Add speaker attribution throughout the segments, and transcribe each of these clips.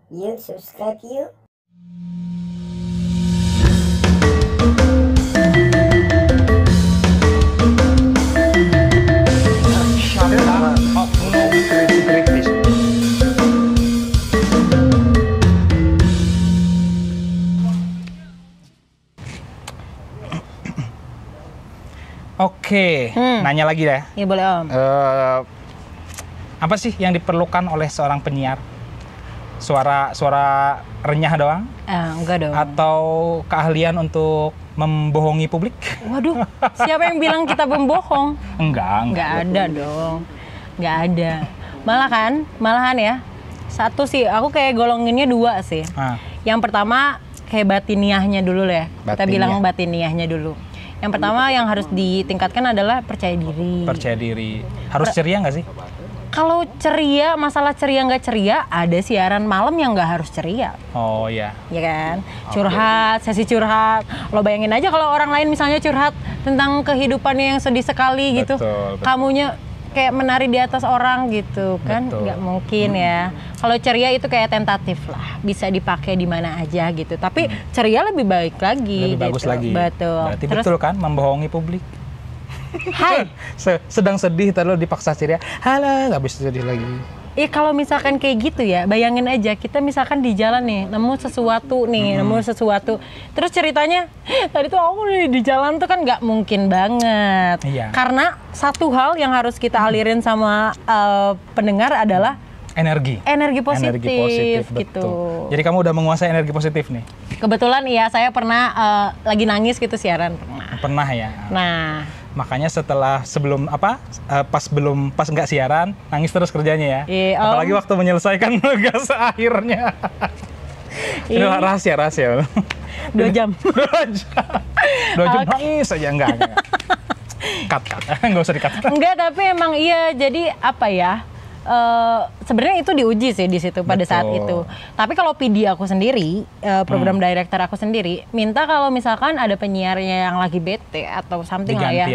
Speaker 1: Yuk subscribe yuk.
Speaker 2: Oke, nanya lagi deh.
Speaker 3: Ya boleh Om.
Speaker 2: Apa sih yang diperlukan oleh seorang penyiar? Suara renyah doang?
Speaker 3: Enggak dong.
Speaker 2: Atau keahlian untuk membohongi publik?
Speaker 3: Waduh, siapa yang bilang kita pembohong?
Speaker 2: Enggak.
Speaker 3: Nggak ada dong. Nggak ada. Malahan ya. Satu sih, aku kayak golonginnya dua sih. Yang pertama kayak batiniahnya dulu ya. Kita bilang batiniahnya dulu. Yang pertama yang harus ditingkatkan adalah percaya diri.
Speaker 2: Percaya diri. Harus ceria nggak sih?
Speaker 3: Kalau ceria, masalah ceria nggak ceria, ada siaran malam yang nggak harus ceria.
Speaker 2: Oh iya.
Speaker 3: Ya kan? Curhat, sesi curhat. Lo bayangin aja kalau orang lain misalnya curhat tentang kehidupannya yang sedih sekali gitu.
Speaker 2: Betul.
Speaker 3: Kamunya kayak menari di atas orang gitu kan?
Speaker 2: Betul.
Speaker 3: Nggak mungkin ya. Kalau ceria itu kayak tentatif lah. Bisa dipakai di mana aja gitu. Tapi ceria lebih baik lagi.
Speaker 2: Lebih bagus
Speaker 3: gitu.
Speaker 2: lagi.
Speaker 3: Betul.
Speaker 2: Berarti
Speaker 3: Terus,
Speaker 2: betul kan membohongi publik.
Speaker 3: Hai.
Speaker 2: Sedang sedih, terus dipaksa ceria. Halah, nggak bisa sedih lagi.
Speaker 3: Kalau misalkan kayak gitu ya, bayangin aja kita misalkan di jalan nih, nemu sesuatu. Terus ceritanya, tadi tuh aku di jalan tuh kan nggak mungkin banget.
Speaker 2: Iya.
Speaker 3: Karena satu hal yang harus kita alirin sama pendengar adalah
Speaker 2: energi
Speaker 3: positif gitu.
Speaker 2: Betul. Jadi kamu udah menguasai energi positif nih?
Speaker 3: Kebetulan iya, saya pernah lagi nangis gitu siaran.
Speaker 2: Pernah ya?
Speaker 3: Nah.
Speaker 2: Makanya setelah pas nggak siaran nangis terus kerjanya ya. Apalagi waktu menyelesaikan tugas akhirnya. Ini rahasia.
Speaker 3: 2 jam.
Speaker 2: 2 jam nangis aja enggak. Cut. Nggak usah di-cut.
Speaker 3: Enggak, tapi emang iya. Jadi apa ya? Sebenarnya itu diuji sih di situ pada saat itu. Tapi kalau PD aku sendiri, program director aku sendiri, minta kalau misalkan ada penyiarnya yang lagi bete atau something lah ya.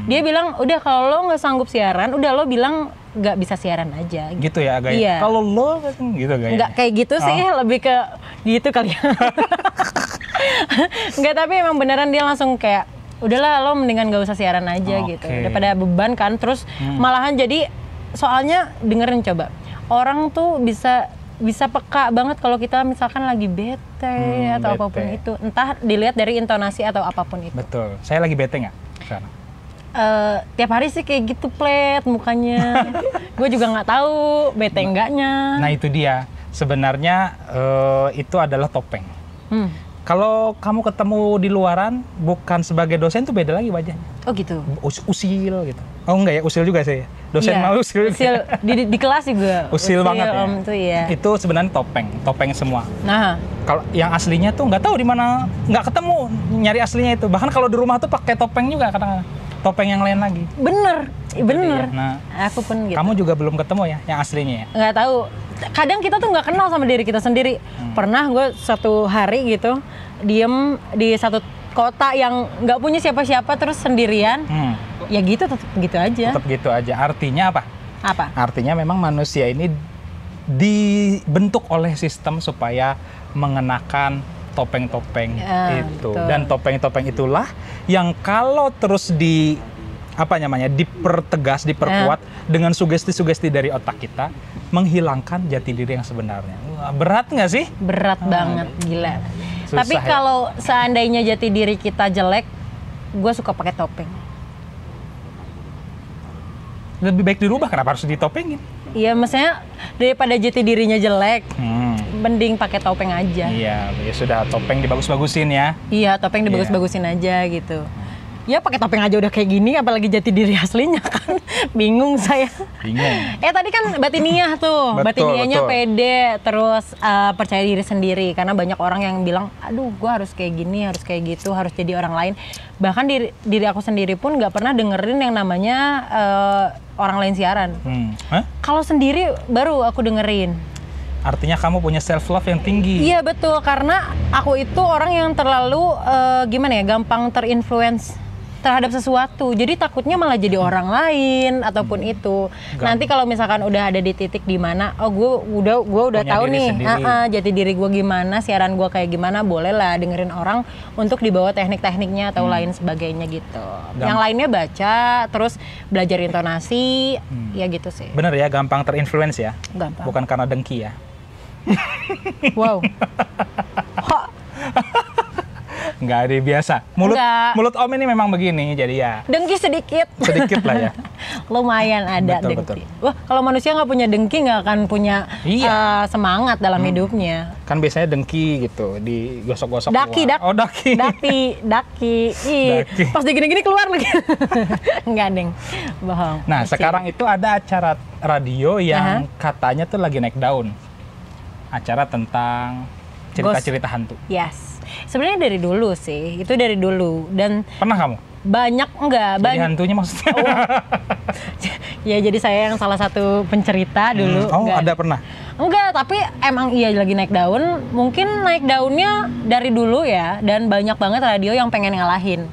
Speaker 3: Dia bilang, udah kalau lo nggak sanggup siaran, udah lo bilang nggak bisa siaran aja.
Speaker 2: Gitu ya gaya.
Speaker 3: Iya.
Speaker 2: Kalau lo gitu gaya.
Speaker 3: Nggak kayak gitu sih, lebih ke gitu kali ya. Nggak, tapi emang beneran dia langsung kayak, udahlah lo mendingan nggak usah siaran aja gitu. Daripada beban kan, terus malahan jadi soalnya dengerin coba, orang tuh bisa peka banget kalau kita misalkan lagi bete atau apapun itu, entah dilihat dari intonasi atau apapun itu.
Speaker 2: Betul. Saya lagi bete nggak sekarang?
Speaker 3: Tiap hari sih kayak gitu plet mukanya. Gue juga nggak tahu bete enggaknya.
Speaker 2: Nah itu dia. Sebenarnya itu adalah topeng. Kalau kamu ketemu di luaran bukan sebagai dosen tuh beda lagi wajahnya.
Speaker 3: Oh gitu.
Speaker 2: Usil gitu. Oh enggak ya, usil juga sih. Dosen mau usil.
Speaker 3: Di kelas juga.
Speaker 2: Usil banget ya.
Speaker 3: Itu ya.
Speaker 2: Itu sebenarnya topeng semua.
Speaker 3: Nah,
Speaker 2: kalau yang aslinya tuh nggak tahu di mana, nggak ketemu nyari aslinya itu. Bahkan kalau di rumah tuh pakai topeng juga kadang-kadang. Topeng yang lain lagi.
Speaker 3: Bener.
Speaker 2: Ya. Nah,
Speaker 3: aku pun gitu.
Speaker 2: Kamu juga belum ketemu ya yang aslinya ya?
Speaker 3: Nggak tahu. Kadang kita tuh nggak kenal sama diri kita sendiri. Pernah gue satu hari gitu diem di satu kota yang nggak punya siapa-siapa terus sendirian. Ya gitu, tetap gitu aja.
Speaker 2: Tetap gitu aja. Artinya apa?
Speaker 3: Apa?
Speaker 2: Artinya memang manusia ini dibentuk oleh sistem supaya mengenakan topeng-topeng itu.
Speaker 3: Betul.
Speaker 2: Dan topeng-topeng itulah yang kalau terus dipertegas, diperkuat dengan sugesti-sugesti dari otak kita, menghilangkan jati diri yang sebenarnya. Wah, berat nggak sih?
Speaker 3: Berat banget, gila.
Speaker 2: Susah.
Speaker 3: Tapi kalau seandainya jati diri kita jelek, gue suka pakai topeng.
Speaker 2: Lebih baik dirubah, kenapa harus ditopengin?
Speaker 3: Iya, maksudnya daripada jati dirinya jelek, mending pakai topeng aja.
Speaker 2: Iya, ya sudah, topeng dibagus-bagusin ya.
Speaker 3: Iya, topeng dibagus-bagusin aja gitu. Ya pakai topeng aja udah kayak gini, apalagi jati diri aslinya kan. Bingung saya.
Speaker 2: Bingung.
Speaker 3: Tadi kan batiniah tuh. Batiniahnya pede, terus percaya diri sendiri. Karena banyak orang yang bilang, aduh gue harus kayak gini, harus kayak gitu, harus jadi orang lain. Bahkan diri aku sendiri pun gak pernah dengerin yang namanya orang lain siaran. Kalau sendiri baru aku dengerin.
Speaker 2: Artinya kamu punya self love yang tinggi.
Speaker 3: Iya betul, karena aku itu orang yang terlalu gampang terinfluence terhadap sesuatu. Jadi takutnya malah jadi orang lain ataupun itu. Nanti kalau misalkan udah ada di titik di mana, oh gue udah tahu nih, jati diri gue gimana, siaran gue kayak gimana, bolehlah dengerin orang untuk dibawa teknik-tekniknya atau lain sebagainya gitu. Yang lainnya baca, terus belajar intonasi, ya gitu sih.
Speaker 2: Bener ya, gampang terinfluence ya.
Speaker 3: Gampang.
Speaker 2: Bukan karena dengki ya.
Speaker 3: Wow.
Speaker 2: Enggak, ada biasa. Mulut Om ini memang begini, jadi ya.
Speaker 3: Dengki sedikit.
Speaker 2: Sedikit lah ya.
Speaker 3: Lumayan ada
Speaker 2: betul,
Speaker 3: dengki. Wah, kalau manusia nggak punya dengki nggak akan punya semangat dalam hidupnya.
Speaker 2: Kan biasanya dengki gitu, digosok-gosok.
Speaker 3: Daki.
Speaker 2: Oh, daki.
Speaker 3: Daki. Pas digini-gini keluar lagi. Enggak, Deng. Bohong.
Speaker 2: Nah, sekarang itu ada acara radio yang katanya tuh lagi naik daun. Acara tentang cerita-cerita hantu.
Speaker 3: Yes. Sebenarnya dari dulu sih, itu dari dulu. Dan
Speaker 2: pernah kamu?
Speaker 3: Banyak
Speaker 2: jadi hantunya maksudnya?
Speaker 3: Ya jadi saya yang salah satu pencerita dulu.
Speaker 2: Ada pernah?
Speaker 3: Enggak, tapi emang iya lagi naik daun. Mungkin naik daunnya dari dulu ya, dan banyak banget radio yang pengen ngalahin.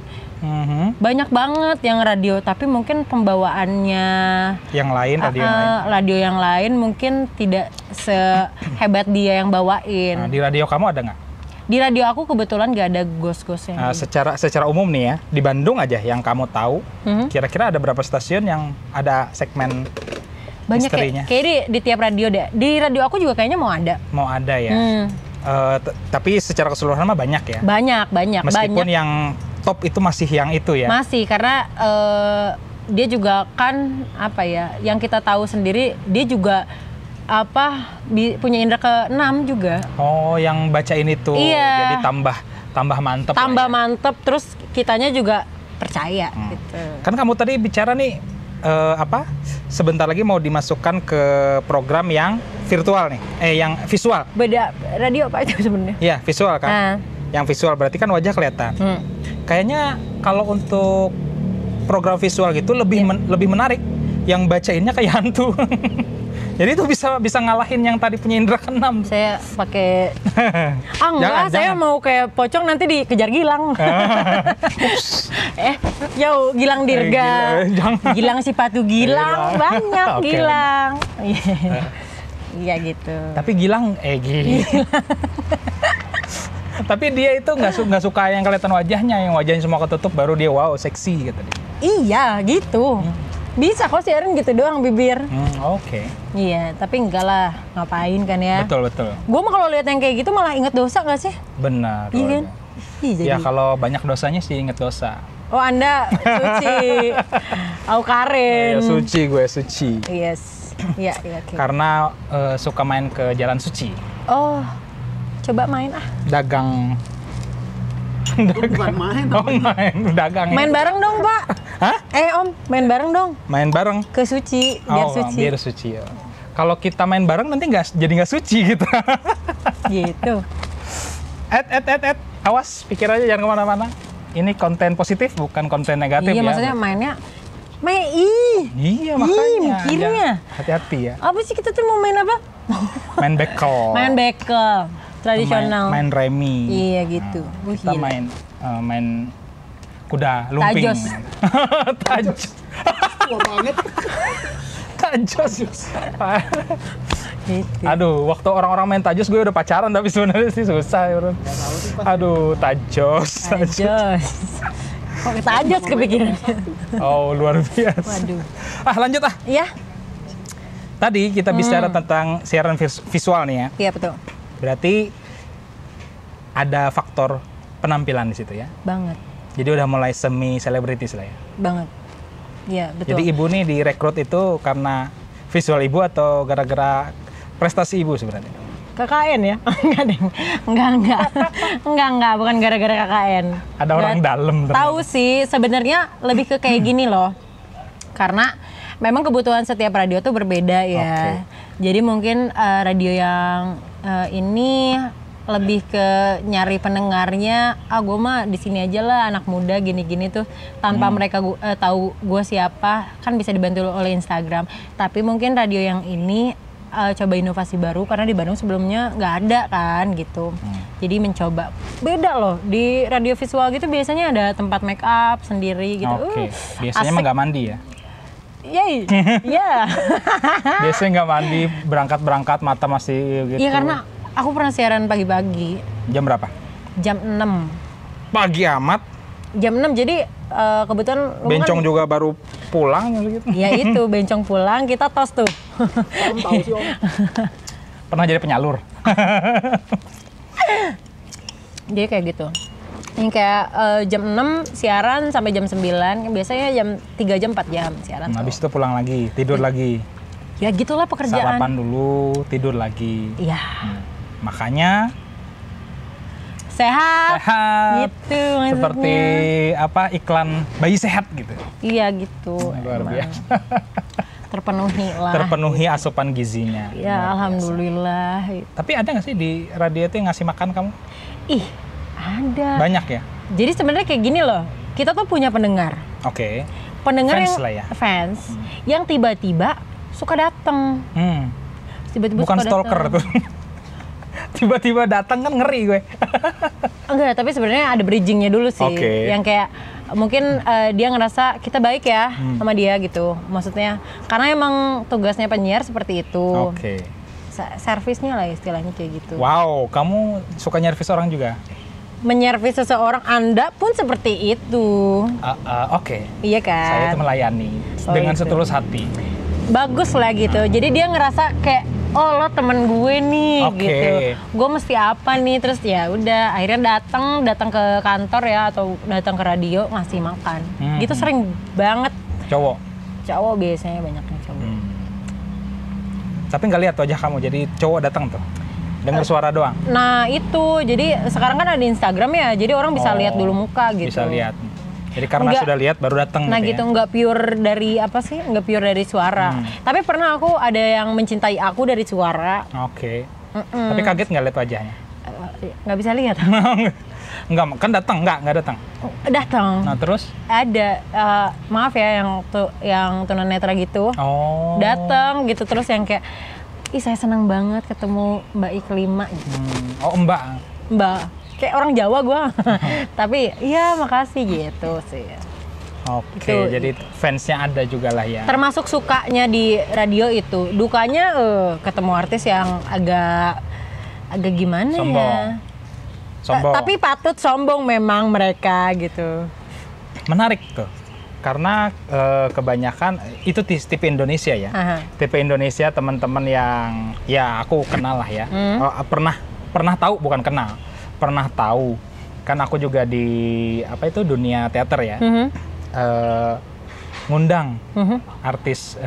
Speaker 3: Banyak banget yang radio, tapi mungkin pembawaannya
Speaker 2: yang lain,
Speaker 3: radio yang lain mungkin tidak sehebat dia yang bawain.
Speaker 2: Nah, di radio kamu ada nggak?
Speaker 3: Di radio aku kebetulan nggak ada ghost-ghostnya.
Speaker 2: Secara umum nih ya, di Bandung aja yang kamu tahu, kira-kira ada berapa stasiun yang ada segmen
Speaker 3: banyak
Speaker 2: misterinya?
Speaker 3: Kayak di tiap radio deh. Di radio aku juga kayaknya mau ada.
Speaker 2: Mau ada ya. Tapi secara keseluruhan mah banyak ya.
Speaker 3: Banyak.
Speaker 2: Meskipun yang top itu masih yang itu ya.
Speaker 3: Masih, karena dia juga kan apa ya? Yang kita tahu sendiri, dia juga punya indera ke-6 juga.
Speaker 2: Oh, yang bacain itu.
Speaker 3: Iya.
Speaker 2: Jadi tambah mantep.
Speaker 3: Mantep, terus kitanya juga percaya gitu.
Speaker 2: Kan kamu tadi bicara nih sebentar lagi mau dimasukkan ke program yang virtual nih, yang visual.
Speaker 3: Beda radio apa itu sebenarnya?
Speaker 2: Iya, visual kan. Yang visual berarti kan wajah kelihatan. Kayaknya kalau untuk program visual gitu lebih menarik. Yang bacainnya kayak hantu. Jadi itu bisa ngalahin yang tadi punya indera ke-6.
Speaker 3: Saya pakai saya mau kayak pocong nanti dikejar Gilang. Gilang Dirga. Gilang Sipatu Gilang, banyak Gilang. Iya gitu.
Speaker 2: Tapi Gilang tapi dia itu nggak suka yang kelihatan wajahnya, yang wajahnya semua ketutup baru dia wow seksi gitu.
Speaker 3: Iya gitu. Bisa kok siaran gitu doang bibir.
Speaker 2: Oke.
Speaker 3: Iya, tapi enggak lah, ngapain kan ya?
Speaker 2: Betul.
Speaker 3: Gue mah kalau lihat yang kayak gitu malah inget dosa nggak sih?
Speaker 2: Benar.
Speaker 3: Iya kan?
Speaker 2: Ya kalau banyak dosanya sih inget dosa.
Speaker 3: Oh, Anda suci. Aku Karen.
Speaker 2: Suci, gue suci.
Speaker 3: Yes. Iya. Okay.
Speaker 2: Karena suka main ke jalan suci.
Speaker 3: Oh, coba main
Speaker 2: Dagang.
Speaker 1: Bukan main.
Speaker 2: Dagang.
Speaker 3: Main bareng dong, Pak.
Speaker 2: Hah?
Speaker 3: Om, main bareng dong.
Speaker 2: Main bareng?
Speaker 3: Ke suci, biar suci.
Speaker 2: Biar suci ya. Kalau kita main bareng nanti nggak suci gitu.
Speaker 3: Gitu.
Speaker 2: Awas, pikir aja jangan kemana-mana. Ini konten positif, bukan konten negatif ya.
Speaker 3: Iya, maksudnya mainnya.
Speaker 2: Iya, makanya.
Speaker 3: Mikirnya.
Speaker 2: Hati-hati ya.
Speaker 3: Apa sih kita tuh mau main apa?
Speaker 2: Main bekel.
Speaker 3: Tradisional.
Speaker 2: Main remi.
Speaker 3: Iya gitu.
Speaker 2: Kita main kuda lumping. Tajos.
Speaker 1: Tua banget.
Speaker 2: Tajos. Gitu. Aduh, waktu orang-orang main tajos gue udah pacaran tapi sebenarnya sih susah. Aduh, tajos.
Speaker 3: Kok tajos kepikiran?
Speaker 2: Oh, luar biasa.
Speaker 3: Waduh.
Speaker 2: Lanjut ah.
Speaker 3: Iya.
Speaker 2: Tadi kita bicara tentang siaran visual nih ya.
Speaker 3: Iya, betul.
Speaker 2: Berarti ada faktor penampilan di situ ya?
Speaker 3: Banget.
Speaker 2: Jadi udah mulai semi selebritis lah ya?
Speaker 3: Banget. Iya, betul.
Speaker 2: Jadi ibu nih direkrut itu karena visual ibu atau gara-gara prestasi ibu sebenarnya?
Speaker 3: KKN ya? Enggak, bukan gara-gara KKN.
Speaker 2: Ada orang dalam.
Speaker 3: Tahu sih, sebenarnya lebih ke kayak gini loh. Karena memang kebutuhan setiap radio tuh berbeda ya. Jadi mungkin radio yang ini lebih ke nyari pendengarnya, gue mah di sini aja lah, anak muda gini-gini tuh tanpa mereka tahu gue siapa, kan bisa dibantu oleh Instagram. Tapi mungkin radio yang ini coba inovasi baru karena di Bandung sebelumnya nggak ada kan gitu. Jadi mencoba beda loh di radio visual gitu biasanya ada tempat make up sendiri gitu.
Speaker 2: Oke. Biasanya emang nggak mandi ya?
Speaker 3: Yay, ya.
Speaker 2: Biasanya nggak mandi, berangkat mata masih gitu.
Speaker 3: Iya karena aku pernah siaran pagi-pagi.
Speaker 2: Jam berapa?
Speaker 3: Jam 6.
Speaker 2: Pagi amat.
Speaker 3: Jam 6 jadi kebetulan
Speaker 2: Bencong juga baru pulang gitu.
Speaker 3: Ya itu Bencong pulang kita tos tuh.
Speaker 1: Om tahu sih Om.
Speaker 2: Pernah jadi penyalur.
Speaker 3: Jadi kayak gitu. Ini kayak jam 6 siaran sampai jam 9. Biasanya jam 3 jam 4 jam siaran.
Speaker 2: Habis itu pulang lagi, tidur lagi.
Speaker 3: Ya gitulah pekerjaan.
Speaker 2: Sarapan dulu, tidur lagi.
Speaker 3: Iya.
Speaker 2: Makanya
Speaker 3: Sehat. Gitu maksudnya.
Speaker 2: Seperti apa iklan bayi sehat gitu.
Speaker 3: Iya gitu.
Speaker 2: Luar
Speaker 3: emang.
Speaker 2: biasa.
Speaker 3: Terpenuhi lah.
Speaker 2: Terpenuhi asupan gizinya.
Speaker 3: Ya
Speaker 2: Luar
Speaker 3: alhamdulillah.
Speaker 2: biasa. Tapi ada nggak sih di radio itu yang ngasih makan kamu?
Speaker 3: Ih ada.
Speaker 2: Banyak ya?
Speaker 3: Jadi sebenarnya kayak gini loh. Kita tuh punya pendengar.
Speaker 2: Oke.
Speaker 3: Pendengar
Speaker 2: Fans
Speaker 3: yang
Speaker 2: lah ya.
Speaker 3: fans yang tiba-tiba suka datang. Tiba-tiba
Speaker 2: Bukan
Speaker 3: suka
Speaker 2: stalker
Speaker 3: datang.
Speaker 2: tuh. Tiba-tiba datang kan ngeri gue.
Speaker 3: Enggak, tapi sebenarnya ada bridgingnya dulu sih.
Speaker 2: Oke.
Speaker 3: Yang kayak mungkin dia ngerasa kita baik ya sama dia gitu. Maksudnya karena emang tugasnya penyiar seperti itu.
Speaker 2: Oke.
Speaker 3: Servisnya lah istilahnya kayak gitu.
Speaker 2: Wow, kamu suka nyervis orang juga?
Speaker 3: Menyervis seseorang Anda pun seperti itu.
Speaker 2: Oke.
Speaker 3: Iya kan?
Speaker 2: Saya itu melayani dengan
Speaker 3: itu.
Speaker 2: setulus hati.
Speaker 3: Bagus lah gitu. Jadi dia ngerasa kayak oh lo temen gue nih
Speaker 2: Oke.
Speaker 3: gitu. Gue mesti apa nih terus ya udah akhirnya datang ke kantor ya atau datang ke radio ngasih makan. Gitu sering banget. Cowok biasanya banyak yang cowok.
Speaker 2: Tapi nggak lihat wajah kamu jadi cowok datang tuh. Dengar suara doang.
Speaker 3: Nah itu jadi sekarang kan ada Instagram ya. Jadi orang bisa lihat dulu muka gitu.
Speaker 2: Bisa lihat. Jadi karena
Speaker 3: Nggak-
Speaker 2: sudah lihat baru datang
Speaker 3: Nah
Speaker 2: gitu
Speaker 3: gitu
Speaker 2: ya.
Speaker 3: nggak pure dari apa sih? Nggak pure dari suara. Tapi pernah aku ada yang mencintai aku dari suara.
Speaker 2: Oke. Tapi kaget nggak lihat wajahnya?
Speaker 3: Nggak bisa lihat.
Speaker 2: Enggak, kan datang nggak datang.
Speaker 3: Datang.
Speaker 2: Nah terus?
Speaker 3: Ada maaf ya yang tunanetra gitu.
Speaker 2: Oh.
Speaker 3: Datang gitu terus yang kayak ih saya senang banget ketemu Mbak Iklima gitu.
Speaker 2: Oh Mbak.
Speaker 3: Mbak kayak orang Jawa gua. Tapi iya makasih gitu sih.
Speaker 2: Oke,
Speaker 3: Itu.
Speaker 2: jadi fansnya ada juga lah ya.
Speaker 3: Termasuk sukanya di radio itu. Dukanya ketemu artis yang agak gimana
Speaker 2: Sombong.
Speaker 3: ya.
Speaker 2: Sombong.
Speaker 3: Tapi patut sombong memang mereka gitu.
Speaker 2: Menarik tuh. Karena kebanyakan itu TV Indonesia ya.
Speaker 3: Aha.
Speaker 2: TV Indonesia teman-teman yang ya aku kenal lah ya. Pernah tahu bukan kenal. Pernah tahu. Kan aku juga di apa itu dunia teater ya. Ngundang artis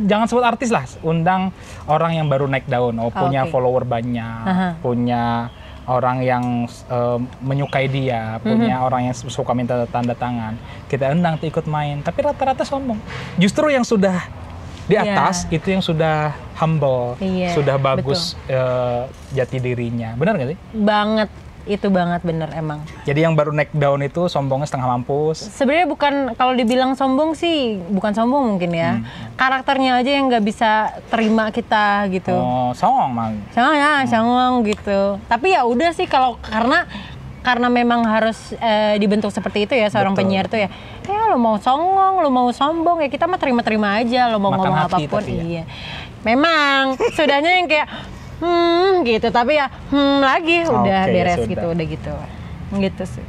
Speaker 2: jangan sebut artis lah, undang orang yang baru naik daun, punya
Speaker 3: Oke.
Speaker 2: follower banyak, punya orang yang menyukai dia, punya orang yang suka minta tanda tangan. Kita undang tuh ikut main, tapi rata-rata sombong. Justru yang sudah di atas itu yang sudah humble,
Speaker 3: Iya,
Speaker 2: sudah bagus jati dirinya. Benar nggak sih?
Speaker 3: Banget. Itu banget bener emang.
Speaker 2: Jadi yang baru naik daun itu sombongnya setengah mampus.
Speaker 3: Sebenarnya bukan kalau dibilang sombong sih bukan sombong mungkin ya. Karakternya aja yang nggak bisa terima kita gitu.
Speaker 2: Oh, songong mang.
Speaker 3: Songong gitu. Tapi ya udah sih kalau karena memang harus dibentuk seperti itu ya seorang
Speaker 2: Betul.
Speaker 3: penyiar tuh ya. Lo mau songong, lo mau sombong ya kita mah terima-terima aja. Lo mau
Speaker 2: Makan
Speaker 3: ngomong
Speaker 2: hati
Speaker 3: apapun
Speaker 2: tapi ya.
Speaker 3: iya. Memang sudahnya yang kayak gitu tapi ya lagi udah
Speaker 2: Oke,
Speaker 3: beres
Speaker 2: sudah.
Speaker 3: gitu udah gitu. Gitu sih.